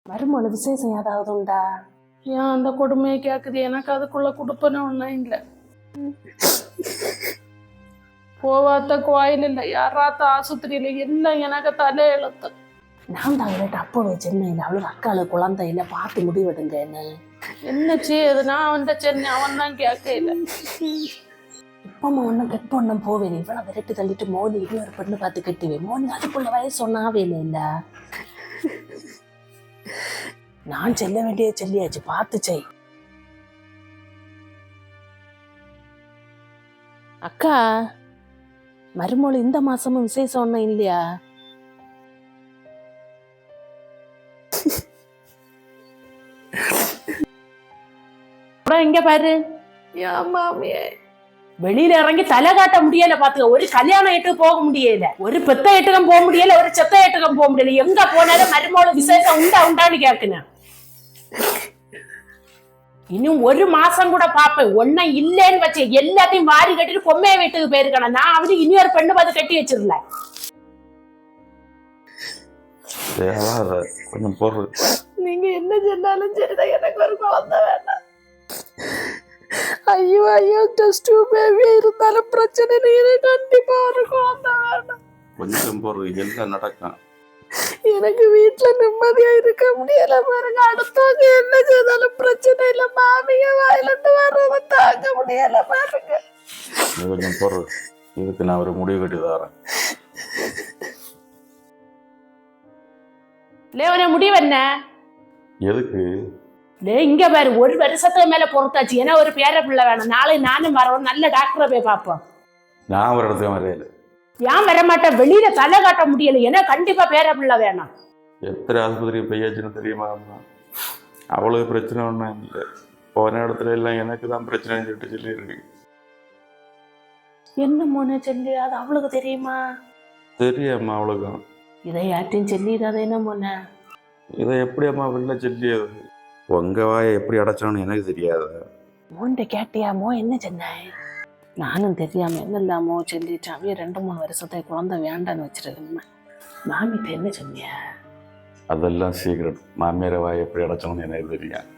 மருமகள் விசேஷம் ஏதாவது உண்டா? ஏன் அந்த கொடுமையை கேட்குது? எனக்கு அதுக்குள்ள குடுப்பன ஒன்றும் இல்லை. போவாத்த கோயில் இல்லை, யாராத்த ஆஸ்பத்திரியில எல்லாம் எனக்கு தலையெழுத்து. நான் தான் அவள்கிட்ட அப்போவே சென்னையில் அவளுக்கு அக்காளுக்கு குழந்தை இல்லை, பார்த்து முடிவெடுங்கன்னு. என்ன செய்யுது? நான் அவன்கிட்ட சென்னை, அவன் தான் கேட்கல. இப்பமா ஒன்றும் கெட் பொண்ணும் போவேன், இவ்வளோ விரட்டி தள்ளிட்டு மோனி இன்னொரு பெண்ணு பார்த்து கட்டுவேன். மோனி அதுக்குள்ள வயசு ஒன்றாவே இல்லை. நான் செல்ல வேண்டிய சொல்லியாச்சு, பார்த்து செய். அக்கா, மருமோள் இந்த மாசமும் விசேஷம் ஒன்றும் இல்லையா? இங்க பாரு, என் மாமியே வெளியில இறங்கி தலை காட்ட முடியல. பாத்துக்க, ஒரு கல்யாணம் எட்டுக்கு போக முடியல, ஒரு பெத்த எட்டுக்கம் போக முடியல, ஒரு செத்த எட்டுக்கம் போக முடியல. எங்க போனாலும் மருமோள விசேஷம் உண்டா உண்டான்னு கேட்கணும். இன்னும் ஒரு மாசம் கூட பாப்பேன். ஒன்னும் இல்லைன்னு வச்சு எல்லாத்தையும் வாரி கட்டிட்டு பொம்மைய வீட்டுக்கு போயிருக்கணும். நான் அவனுக்கு இன்னொரு பெண்ணு பார்த்து கட்டி வச்சிருல. கொஞ்சம் போடுறது. நீங்க என்ன சொன்னாலும் சரிதான், எனக்கு ஒரு குழந்தை வேண்டாம். ஐயோ ஐயோ, ஜஸ்ட் பேபி இருந்தாலும் பிரச்சனை இல்லை, கண்டிப்பா ஒரு குழந்தை வேண்டாம். கொஞ்சம் போடுறது எல்லாம் நடக்கும். எனக்கு வீட்டுல நிம்மதியா இருக்க முடியல பாருங்க. அடுத்தவங்க என்ன செய்தாலும் பிரச்சனை இல்ல, மாமிங்க வாயிலிருந்து வர்றத தாங்க முடியல பாருங்க. கொஞ்சம் போடுறது, இதுக்கு நான் ஒரு முடிவு கட்டி தரேன். லேவன முடிவு என்ன? எதுக்கு? இங்க பாரு, ஒரு வருஷத்துக்கு மேல பொறுத்தாச்சு. ஏன்னா ஒரு பேர பிள்ளை வேணும். நாளை நானும் வரவும், நல்ல டாக்டரை போய் பார்ப்போம். நான் ஒரு இடத்துக்கு வரையில ஏன் வரமாட்டேன்? வெளியில தலை காட்ட முடியல. ஏன்னா கண்டிப்பா பேர பிள்ளை வேணும். எத்தனை ஆஸ்பத்திரி பையாச்சுன்னு தெரியுமா? அவ்வளவு பிரச்சனை ஒன்றும் இல்லை. போன இடத்துல எல்லாம் எனக்கு தான் பிரச்சனைன்னு சொல்லிட்டு சொல்லியிருக்கு. என்ன மோனே சொல்லி, அது அவளுக்கு தெரியுமா? தெரியாமா அவளுக்கும்? இதை யார்ட்டையும் சொல்லிடாத என்ன மோனே. இதை எப்படி அம்மா வெளில சொல்லியது? உங்க வாயை எப்படி அடைச்சோன்னு எனக்கு தெரியாது. மோன்ட்ட கேட்டியாமோ என்ன சொன்னாய்? நானும் தெரியாம என்னெல்லாமோ சொல்லிட்டு அவைய 2-3 வருஷத்தை குழந்தை வேண்டான்னு வச்சிருக்கேன். மாமிட்ட என்ன சொன்னியா? அதெல்லாம் சீக்கிரம். மாமியார வாயை எப்படி அடைச்சோன்னு எனக்கு தெரியும்.